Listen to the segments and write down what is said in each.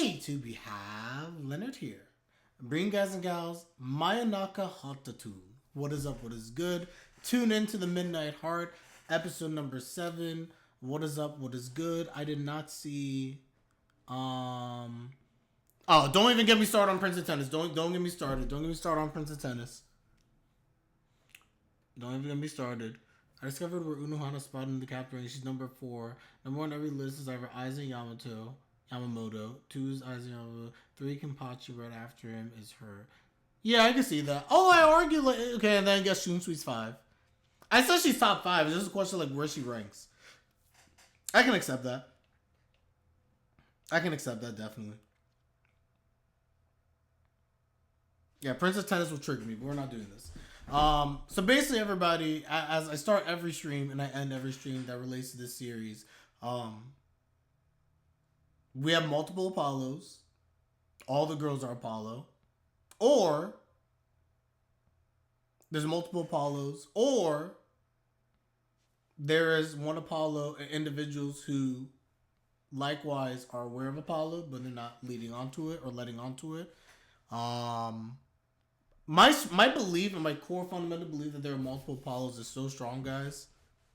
YouTube, we have Leonard here. Bring guys and gals, Mayonaka hot tune. What is up? What is good? Tune into the Midnight Heart, episode number 7. What is up? What is good? I did not see. Oh, don't even get me started on Prince of Tennis. Don't get me started. Don't get me started on Prince of Tennis. Don't even get me started. I discovered where Unohana spotted in the captain range. She's number 4. Number 1 on every list is either Aizen Yamamoto. 2 is Aizen Yamamoto. 3 Kenpachi right after him is her. Yeah, I can see that. Oh, I argue like okay, and then I guess Shunsui's 5. I said she's top 5. It's just a question like where she ranks. I can accept that. I can accept that definitely. Yeah, Princess Tennis will trigger me, but we're not doing this. So basically, everybody, as I start every stream and I end every stream that relates to this series, we have multiple Apollos. All the girls are Apollo. Or there's multiple Apollos. Or there is one Apollo and individuals who likewise are aware of Apollo, but they're not leading onto it or letting onto it. My belief and my core fundamental belief that there are multiple Apollos is so strong, guys.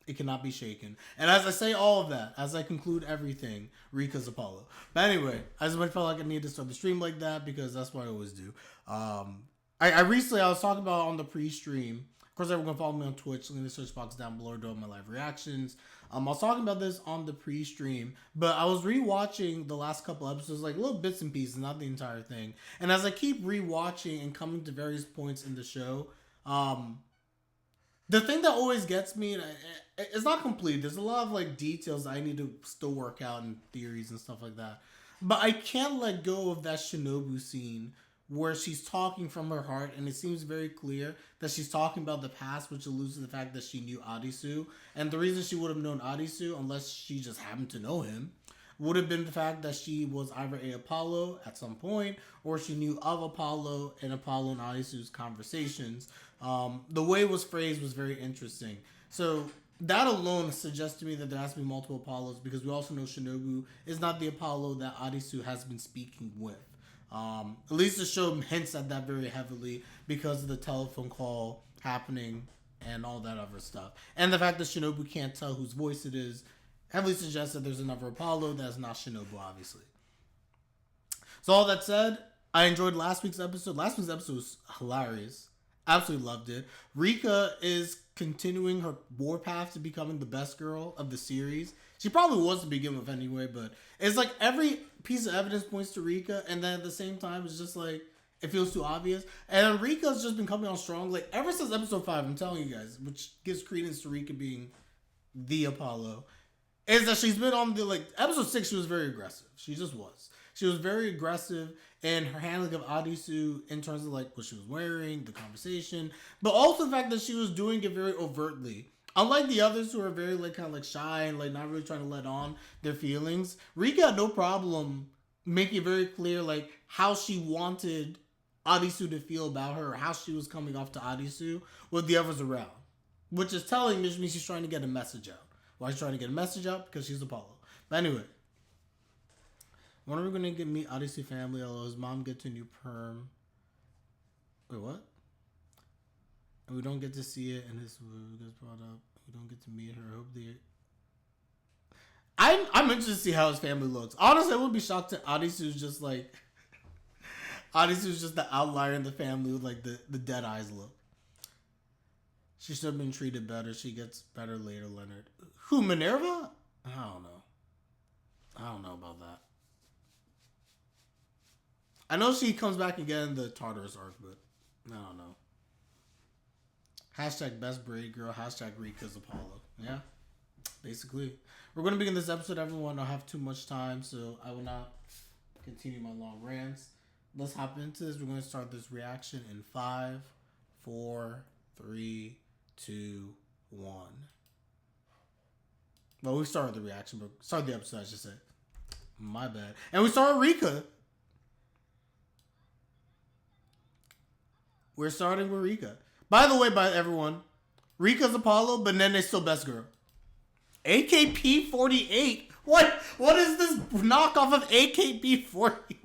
It cannot be shaken. And as I say all of that, as I conclude everything, Rikka's Apollo. But anyway, I just felt like I needed to start the stream like that because that's what I always do. I recently, I was talking about on the pre-stream. Of course, everyone can follow me on Twitch. Link in the search box down below to all my live reactions. I was talking about this on the pre-stream, but I was rewatching the last couple episodes, like little bits and pieces, not the entire thing. And as I keep rewatching and coming to various points in the show, the thing that always gets me, and it's not complete. There's a lot of like details I need to still work out and theories and stuff like that. But I can't let go of that Shinobu scene where she's talking from her heart, and it seems very clear that she's talking about the past, which alludes to the fact that she knew Arisu. And the reason she would have known Arisu, unless she just happened to know him, would have been the fact that she was either a Apollo at some point, or she knew of Apollo and Arisu's conversations. The way it was phrased was very interesting. So that alone suggests to me that there has to be multiple Apollos, because we also know Shinobu is not the Apollo that Arisu has been speaking with. At least the show hints at that very heavily because of the telephone call happening and all that other stuff. And the fact that Shinobu can't tell whose voice it is heavily suggests that there's another Apollo that's not Shinobu, obviously. So all that said, I enjoyed last week's episode. Last week's episode was hilarious. Absolutely loved it. Rikka is continuing her warpath to becoming the best girl of the series. She probably was to begin with anyway, but it's like every piece of evidence points to Rikka, and then at the same time, it's just like, it feels too obvious. And Rikka's just been coming on strong, like ever since episode 5, I'm telling you guys, which gives credence to Rikka being the Apollo, is that she's been on the, like, episode 6, she was very aggressive. She just was. She was very aggressive in her handling of Arisu in terms of, like, what she was wearing, the conversation, but also the fact that she was doing it very overtly. Unlike the others who are very, like, kind of, like, shy and, like, not really trying to let on their feelings, Rikka had no problem making it very clear, like, how she wanted Arisu to feel about her, or how she was coming off to Arisu with the others around. Which is telling me she's trying to get a message out. Why she's trying to get a message out? Because she's Apollo. But anyway, when are we going to meet Arisu family? Although his mom gets a new perm. Wait, what? And we don't get to see it, and this gets brought up. We don't get to meet her. I hope they. I'm interested to see how his family looks. Honestly, I wouldn't be shocked if Arisu's just like Arisu's just the outlier in the family with like the dead eyes look. She should have been treated better. She gets better later, Leonard. Who, Minerva? I don't know. I don't know about that. I know she comes back again in the Tartarus arc, but I don't know. Hashtag best braid girl. Hashtag Rikka's Apollo. Yeah, basically. We're going to begin this episode, everyone. I don't have too much time, so I will not continue my long rants. Let's hop into this. We're going to start this reaction in 5, 4, 3, 2, 1. Well, we started the reaction, but started the episode, I should say. My bad. And we started Rikka. We're starting with Rikka. By the way, everyone, Rikka's Apollo, but Nene's still best girl. AKP 48 What is this knockoff of AKB40?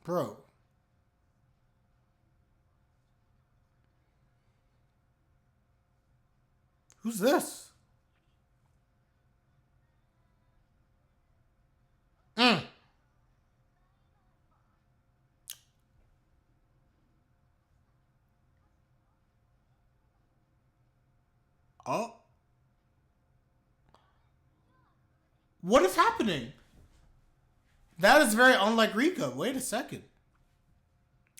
Bro. Who's this? Mm. Oh. What is happening? That is very unlike Rikka. Wait a second.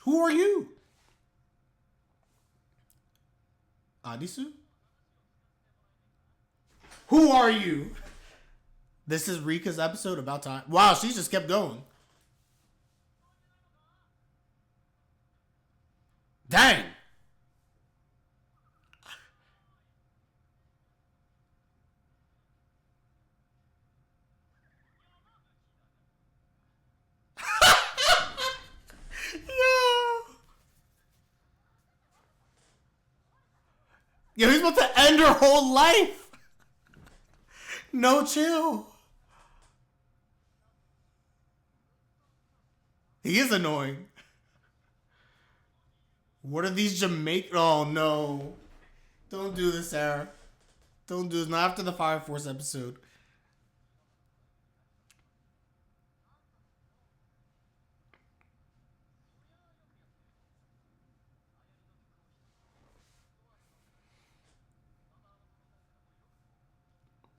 Who are you? Arisu? Who are you? This is Rikka's episode about time. Wow, she just kept going. Dang. Yo, he's about to end her whole life. No chill. He is annoying. What are these Jamaican? Oh no. Don't do this, Sarah. Don't do this. Not after the Fire Force episode.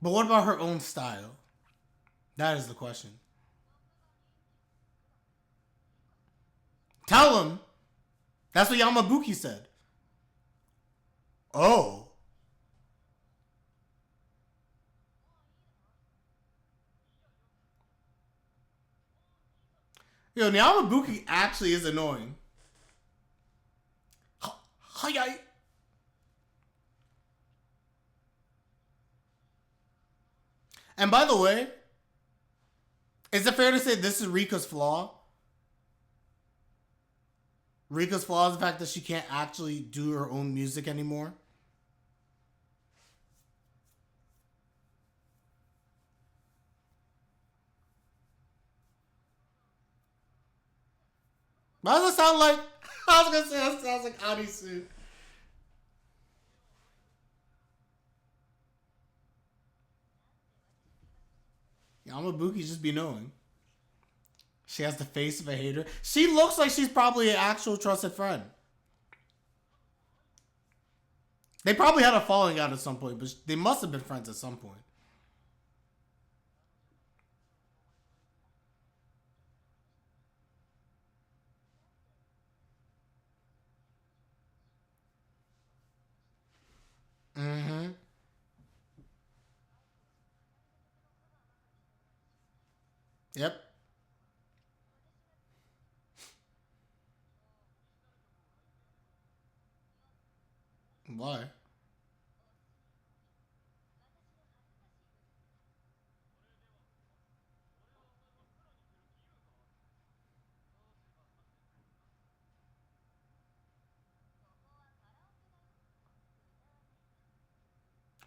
But what about her own style? That is the question. Tell him. That's what Yamabuki said. Oh. Yo, Yamabuki actually is annoying. Hi. And by the way, is it fair to say this is Rikka's flaw? Rikka's flaw is the fact that she can't actually do her own music anymore. Why does it sound like... I was going to say that sounds like Arisu. Yamabuki just be knowing. She has the face of a hater. She looks like she's probably an actual trusted friend. They probably had a falling out at some point, but they must have been friends at some point. Mm-hmm. Yep. Why?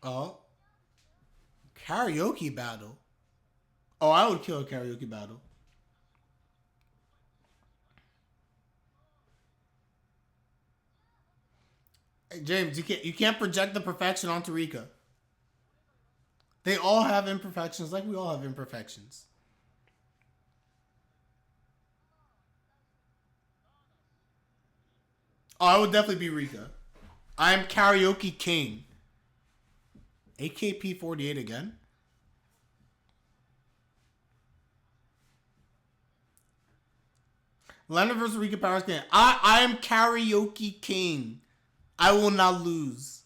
Oh. Karaoke battle. Oh, I would kill a karaoke battle. Hey, James, you can't project the perfection onto Rikka. They all have imperfections, like we all have imperfections. Oh, I would definitely be Rikka. I'm karaoke king. AKP48 again? Leonard versus Rikka Powers game. I am karaoke king. I will not lose.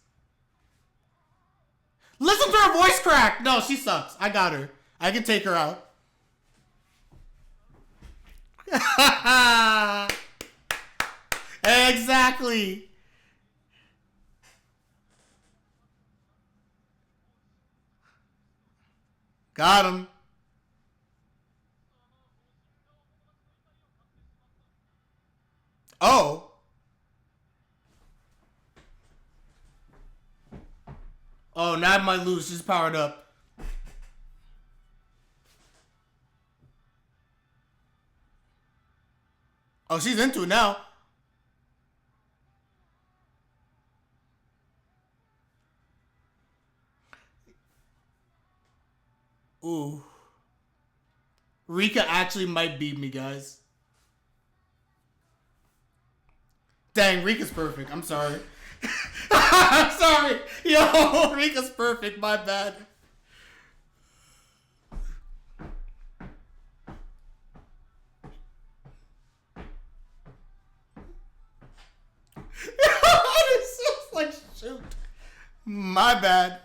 Listen to her voice crack. No, she sucks. I got her. I can take her out. Exactly. Got him. Oh. Oh, now I might lose. She's powered up. Oh, she's into it now. Ooh. Rikka actually might beat me, guys. Dang, Rikka's perfect. I'm sorry. I'm sorry. Yo, Rikka's perfect. My bad. It's just like, shoot. My bad.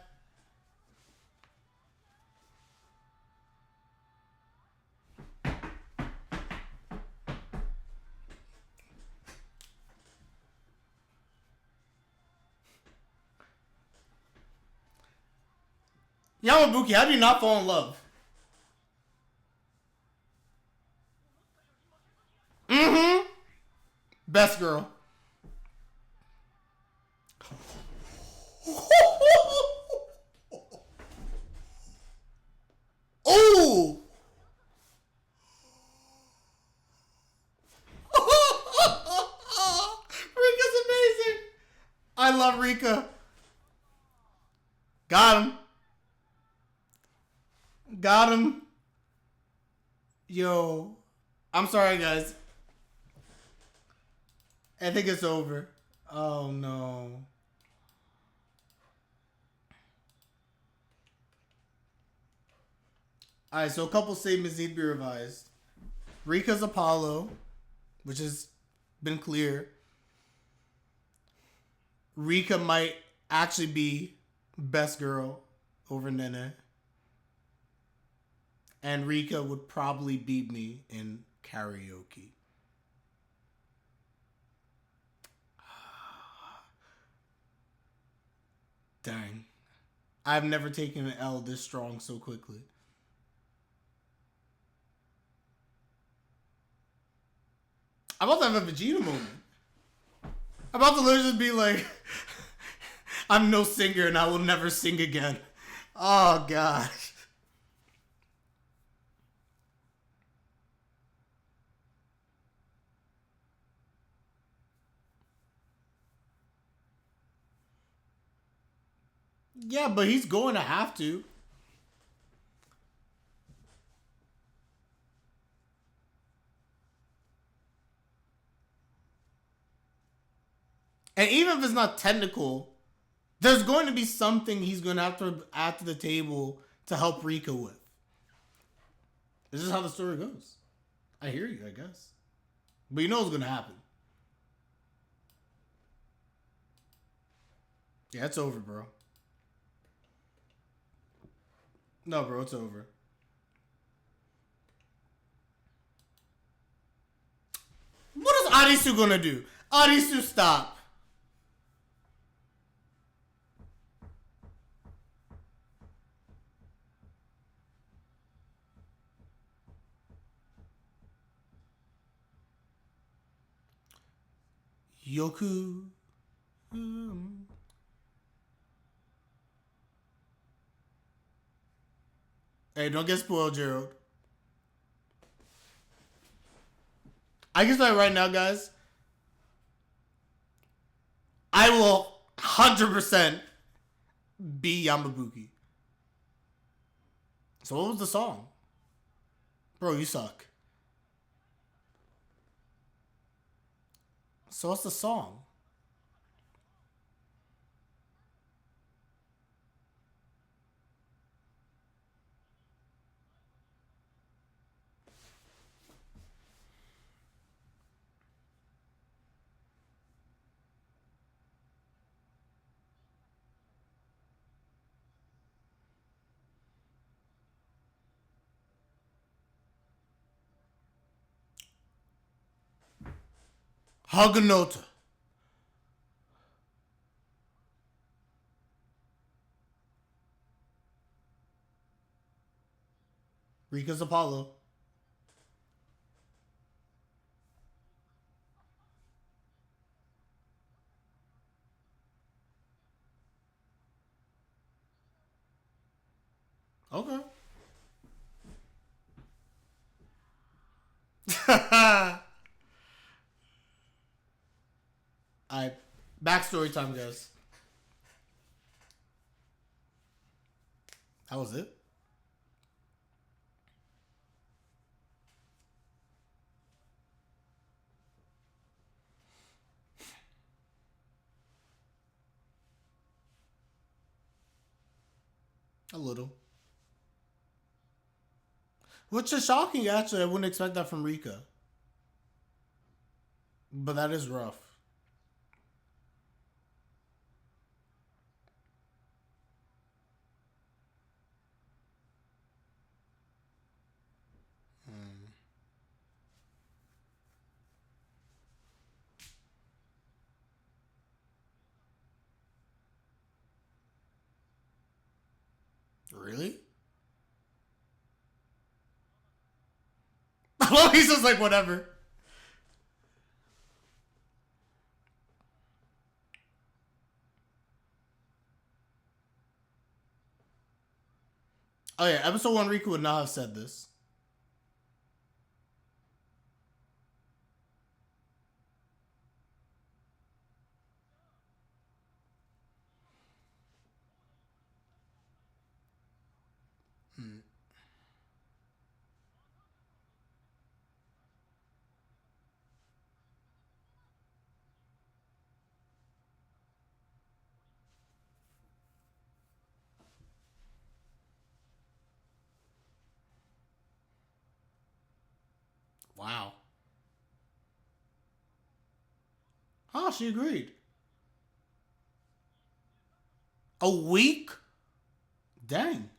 Yamabuki, how do you not fall in love? Mm-hmm. Best girl. Ooh! Rikka's amazing. I love Rikka. Got him. Got him. Yo. I'm sorry, guys. I think it's over. Oh, no. Alright, so a couple statements need to be revised. Rikka's Apollo, which has been clear. Rikka might actually be best girl over Nene. And Rikka would probably beat me in karaoke. Dang. I've never taken an L this strong so quickly. I'm about to have a Vegeta moment. I'm about to literally just be like, I'm no singer and I will never sing again. Oh, gosh. Yeah, but he's going to have to. And even if it's not technical, there's going to be something he's going to have to add to the table to help Rikka with. This is how the story goes. I hear you, I guess. But you know what's going to happen. Yeah, it's over, bro. No, bro, it's over. What is Arisu going to do? Arisu, stop. Yoku. Hey, don't get spoiled, Gerald. I can say right now, guys, I will 100% be Yamabuki. So what was the song? Bro, you suck. So what's the song? Haganota. Rikka's Apollo. Okay. Alright. Backstory time, guys. That was it? A little. Which is shocking, actually. I wouldn't expect that from Rika. But that is rough. Hmm. Really? Well, he's just like, whatever. Oh, yeah. Episode 1, Rika would not have said this. Hmm. Wow. Oh, she agreed. A week? Dang.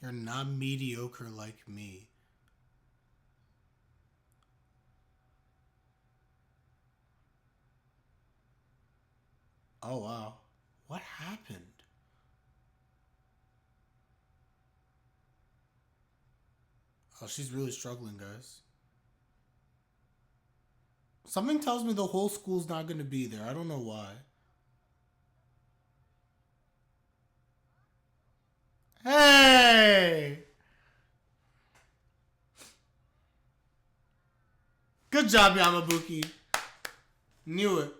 You're not mediocre like me. Oh, wow. What happened? Oh, she's really struggling, guys. Something tells me the whole school's not going to be there. I don't know why. Hey! Good job, Yamabuki. Knew it.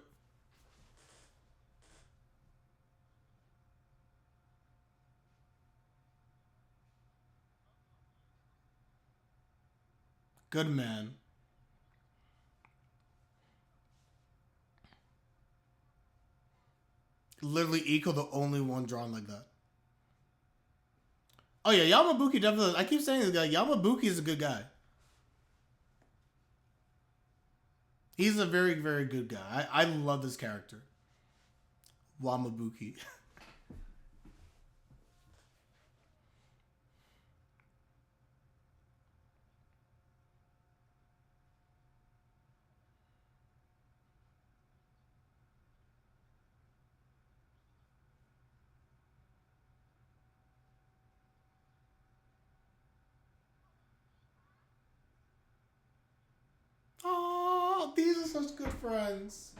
Good man. Literally, Iko the only one drawn like that. Oh yeah, Yamabuki definitely. I keep saying this guy. Yamabuki is a good guy. He's a very, very good guy. I love this character. Wamabuki. Oh, these are such good friends.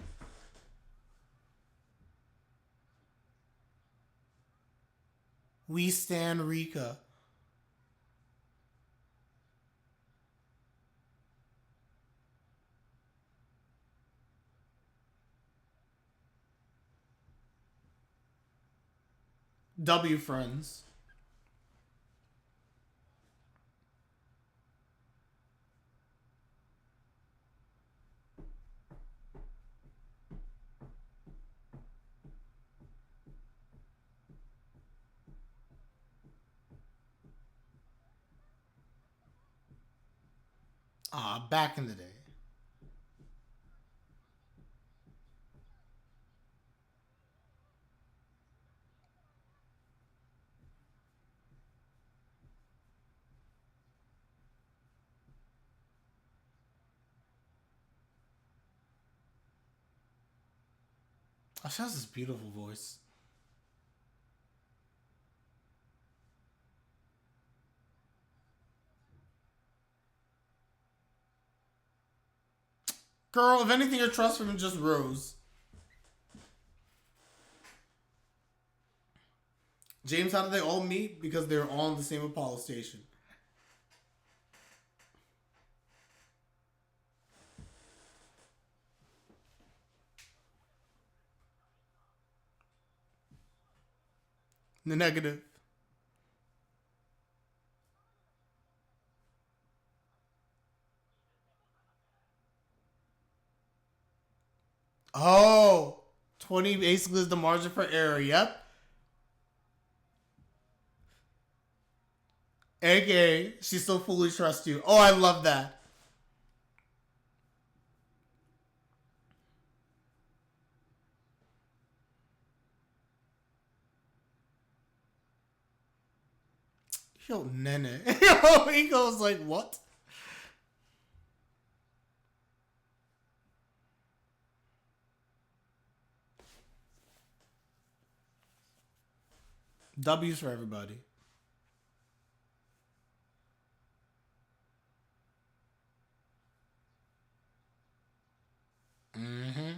We stand Rika. W friends. Ah, back in the day. Oh, she has this beautiful voice. Girl, if anything, your trust for him just rose. James, how did they all meet? Because they're all on the same Apollo station. The negative. Oh, 20 basically is the margin for error. Yep. AKA, she still fully trusts you. Oh, I love that. Yo, Nene. Yo, he goes like, what? W's for everybody. Mm-hmm.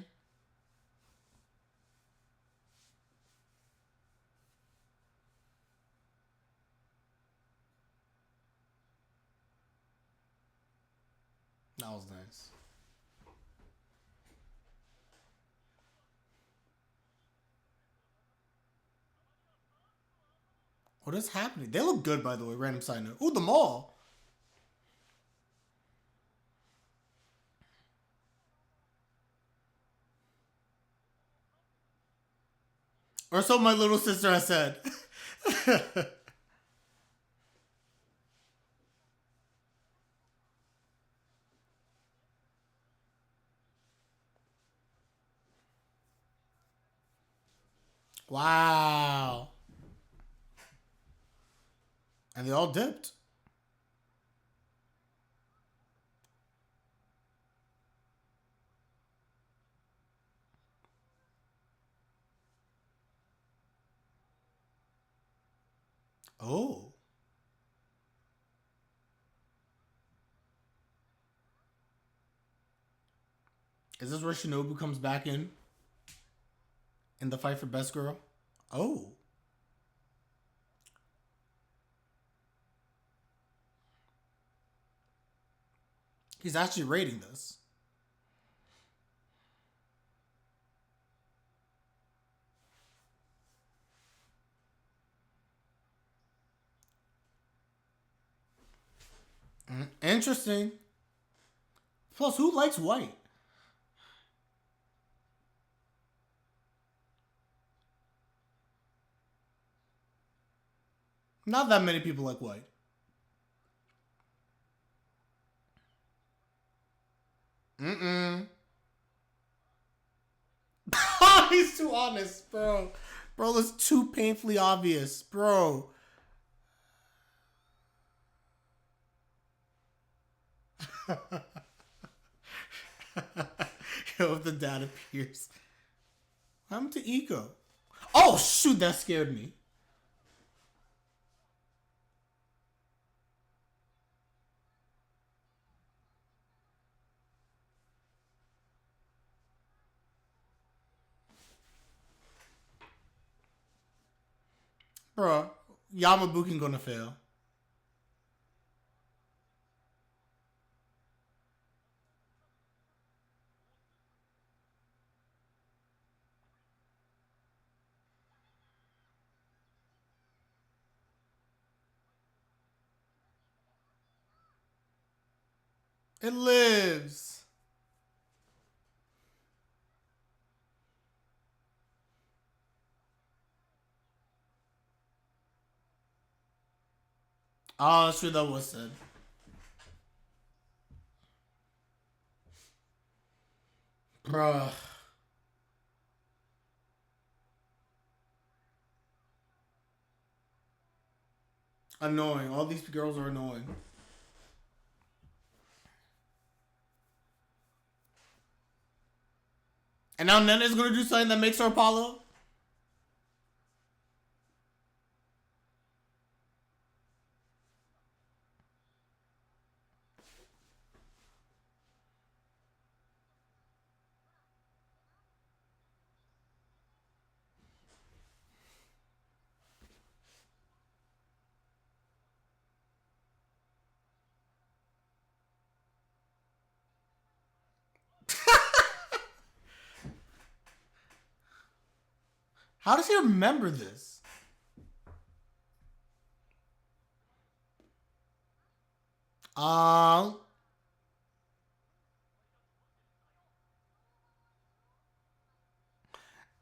That was nice. What is happening? They look good, by the way. Random side note. Ooh, the mall. Or so my little sister has said. Wow. And they all dipped. Oh. Is this where Shinobu comes back in the fight for best girl? Oh. He's actually rating this. Interesting. Plus, who likes white? Not that many people like white. Mm-mm. He's too honest, bro. Bro, that's too painfully obvious, bro. Yo, if the dad appears. What happened to Eco? Oh, shoot, that scared me. Bro, Yamabuki gonna fail. It lives. Oh, that's true, that was said. Bruh. Annoying. All these girls are annoying. And now Nene's gonna do something that makes her Apollo? How does he remember this? Uh,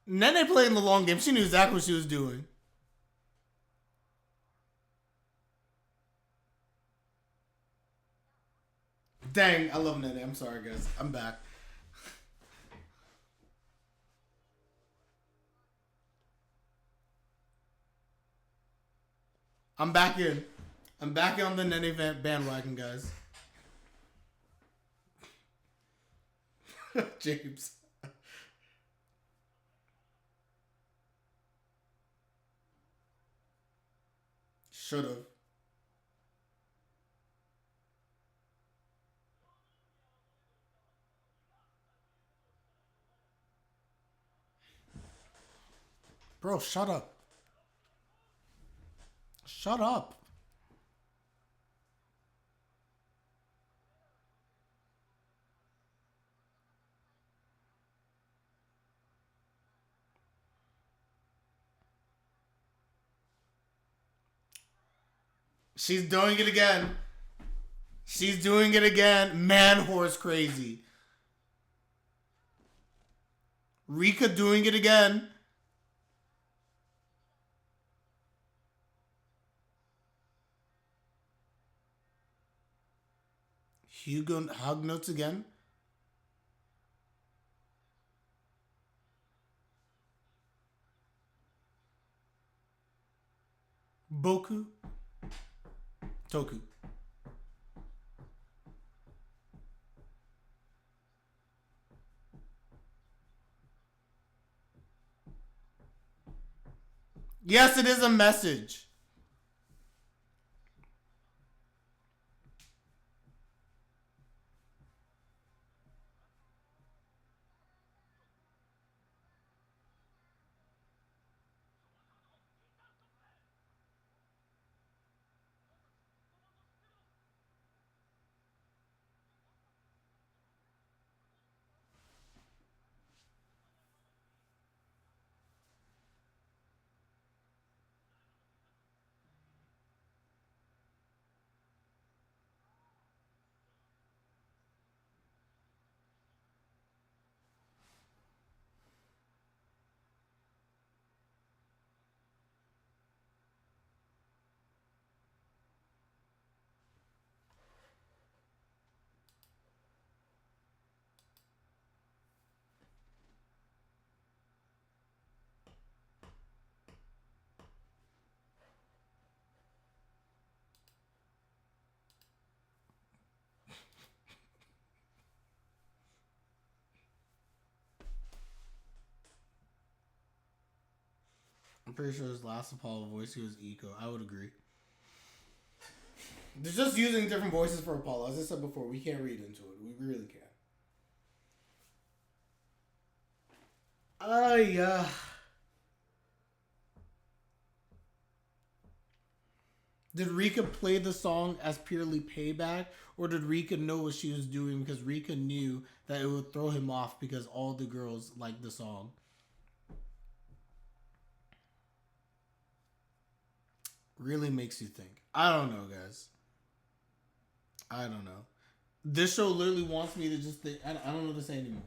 Nene played in the long game. She knew exactly what she was doing. Dang, I love Nene. I'm sorry, guys. I'm back. I'm back in. I'm back on the Nene bandwagon, guys. James. Should have. Bro, shut up. Shut up. She's doing it again. She's doing it again. Man horse crazy. Rikka doing it again. Hugo hug notes again. Boku. Toku. Yes, it is a message. I'm pretty sure his last Apollo voice he was Eco. I would agree. They're just using different voices for Apollo. As I said before, we can't read into it. We really can't. Yeah. Did Rikka play the song as purely payback, or did Rikka know what she was doing because Rikka knew that it would throw him off because all the girls liked the song? Really makes you think. I don't know, guys. I don't know. This show literally wants me to just think. I don't know what to say anymore.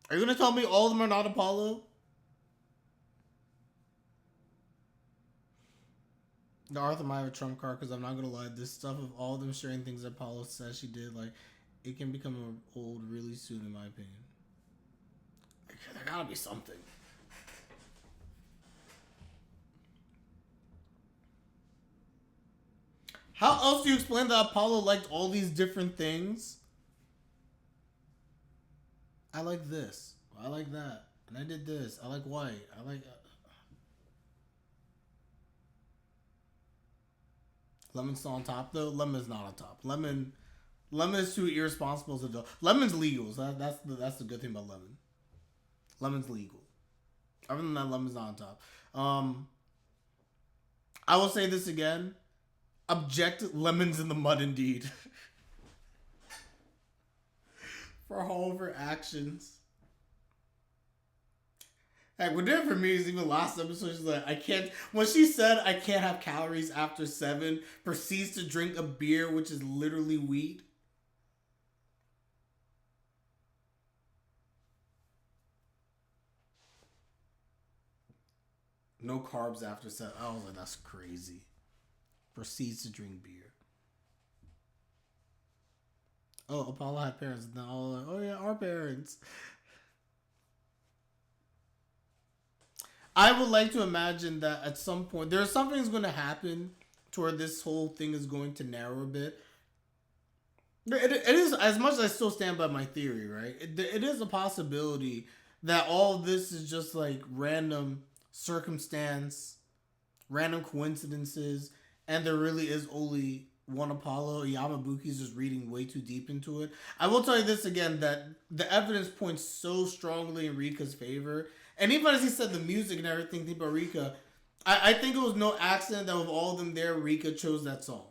Are you gonna tell me all of them are not Apollo? The Arthur might have a trump card because I'm not gonna lie. This stuff of all them sharing things that Apollo says she did, like, it can become old really soon, in my opinion. There gotta be something. How else do you explain that Apollo liked all these different things? I like this. I like that. And I did this. I like white. I like. Lemon's still on top though. Lemon's not on top. Lemon is too irresponsible to do. Lemon's legal. So that's the good thing about lemon. Lemon's legal. Other than that, lemon's not on top. I will say this again. Object lemons in the mud indeed. for all of her actions. Like, what did it for me is even last episode, she's like, I can't, when she said I can't have calories after 7, proceeds to drink a beer, which is literally wheat. No carbs after 7. I was like, that's crazy. Proceeds to drink beer. Oh, Apollo had parents. And then all like, oh yeah, our parents. I would like to imagine that at some point there's something's going to happen to where this whole thing is going to narrow a bit. It is, as much as I still stand by my theory, right? It is a possibility that all of this is just like random circumstance, random coincidences, and there really is only one Apollo. Yamabuki's just reading way too deep into it. I will tell you this again, that the evidence points so strongly in Rikka's favor. And even as he said the music and everything, think about Rikka, I think it was no accident that with all of them there, Rikka chose that song.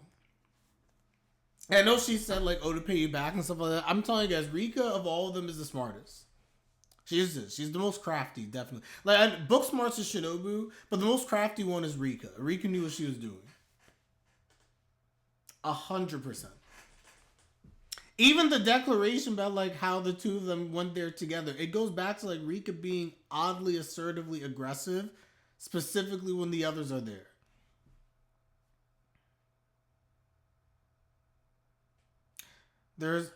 And I know she said like, oh, to pay you back and stuff like that. I'm telling you guys, Rikka of all of them is the smartest. She is this. She's the most crafty, definitely. Like, book smarts is Shinobu, but the most crafty one is Rikka. Rikka knew what she was doing. 100%. Even the declaration about like how the two of them went there together, it goes back to like Rikka being oddly assertively aggressive, specifically when the others are there. There's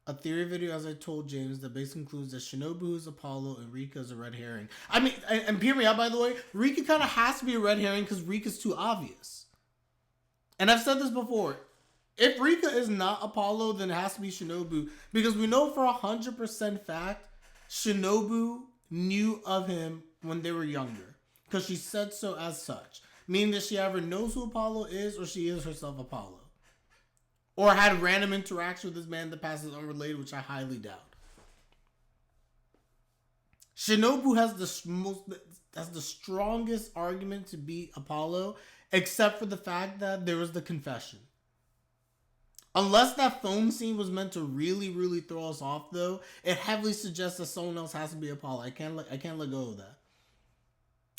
a theory video, as I told James, that basically concludes that Shinobu is Apollo and Rikka is a red herring. I mean, and hear me out, by the way, Rikka kind of has to be a red herring because Rikka's too obvious. And I've said this before. If Rikka is not Apollo, then it has to be Shinobu. Because we know for 100% fact, Shinobu knew of him when they were younger. Because she said so as such. Meaning that she either knows who Apollo is or she is herself Apollo. Or had a random interaction with this man in the past is unrelated, which I highly doubt. Shinobu has the strongest argument to be Apollo, except for the fact that there was the confession. Unless that phone scene was meant to really, really throw us off, though, it heavily suggests that someone else has to be Apollo. I can't let go of that.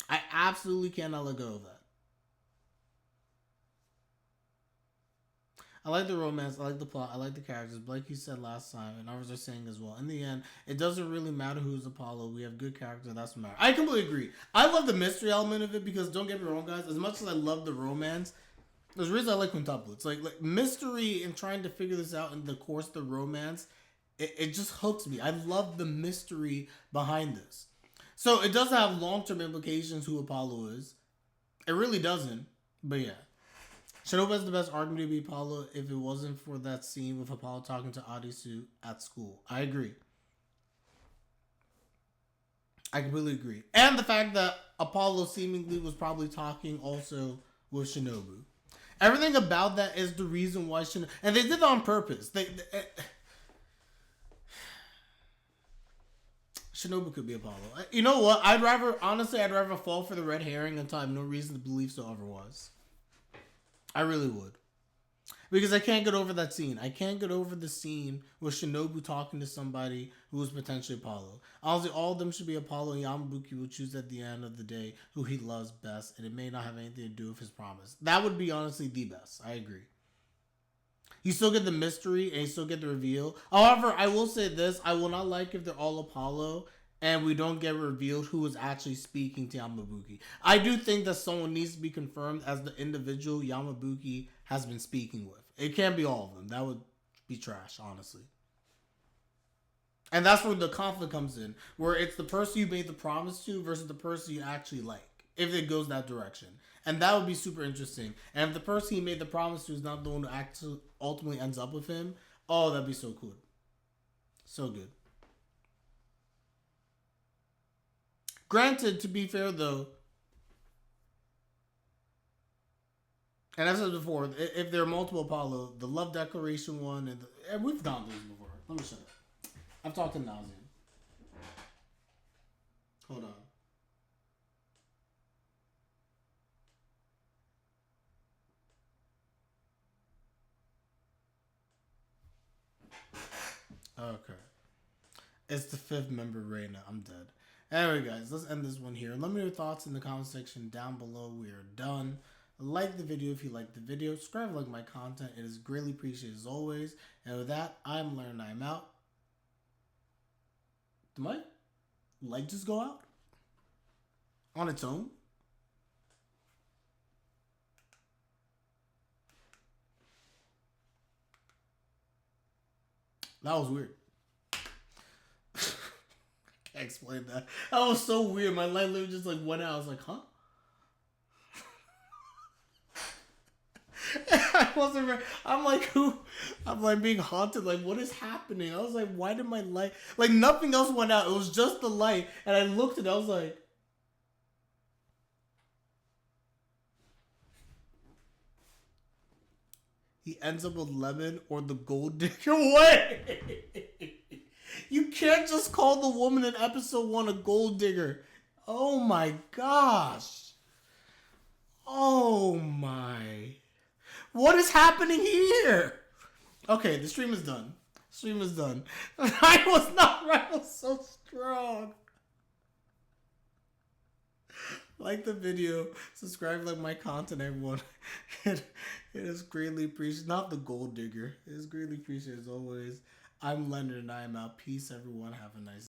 I absolutely cannot let go of that. I like the romance, I like the plot, I like the characters, but like you said last time, and others are saying as well, in the end, it doesn't really matter who's Apollo. We have good characters, that's what matters. I completely agree. I love the mystery element of it because, don't get me wrong, guys, as much as I love the romance, there's a reason I like quintuplets. Like mystery and trying to figure this out in the course of the romance, it just hooks me. I love the mystery behind this. So it does have long-term implications who Apollo is. It really doesn't, but yeah. Shinobu has the best argument to be Apollo if it wasn't for that scene with Apollo talking to Arisu at school. I agree. I completely agree. And the fact that Apollo seemingly was probably talking also with Shinobu. Everything about that is the reason why Shinobu... And they did that on purpose. Shinobu could be Apollo. You know what? I'd rather fall for the red herring until I have no reason to believe so otherwise. I really would. Because I can't get over that scene. I can't get over the scene with Shinobu talking to somebody who was potentially Apollo. Honestly, all of them should be Apollo, and Yamabuki will choose at the end of the day who he loves best, and it may not have anything to do with his promise. That would be honestly the best. I agree. You still get the mystery, and you still get the reveal. However, I will say this. I will not like if they're all Apollo, and we don't get revealed who is actually speaking to Yamabuki. I do think that someone needs to be confirmed as the individual Yamabuki has been speaking with. It can't be all of them. That would be trash, honestly. And that's where the conflict comes in, where it's the person you made the promise to versus the person you actually like, if it goes that direction. And that would be super interesting. And if the person he made the promise to is not the one who actually ultimately ends up with him, oh, that'd be so cool. So good. Granted, to be fair though, and I've said before, if there are multiple Apollo, the love declaration one, and we've gone through this before. Let me shut up. I've talked to nauseam. Hold on. Okay. It's the fifth member, Reina. I'm dead. Anyway, guys, let's end this one here. Let me know your thoughts in the comment section down below. We are done. Like the video if you like the video. Subscribe if you like my content. It is greatly appreciated as always. And with that, I'm Learn. I'm out. Did my light just go out? On its own? That was weird. I can't explain that. That was so weird. My light literally just like went out. I was like, huh? I wasn't ready. I'm like, who? I'm like being haunted. Like, what is happening? I was like, why did my light? Like, nothing else went out. It was just the light. And I looked at it. I was like, he ends up with Lemon or the gold digger. Wait! You can't just call the woman in episode 1 a gold digger. Oh my gosh. Oh my. What is happening here? Okay, the stream is done. Stream is done. I was not right. I was so strong. Like the video. Subscribe, like my content, everyone. It is greatly appreciated. Not the gold digger. It is greatly appreciated as always. I'm Leonard and I am out. Peace, everyone. Have a nice day.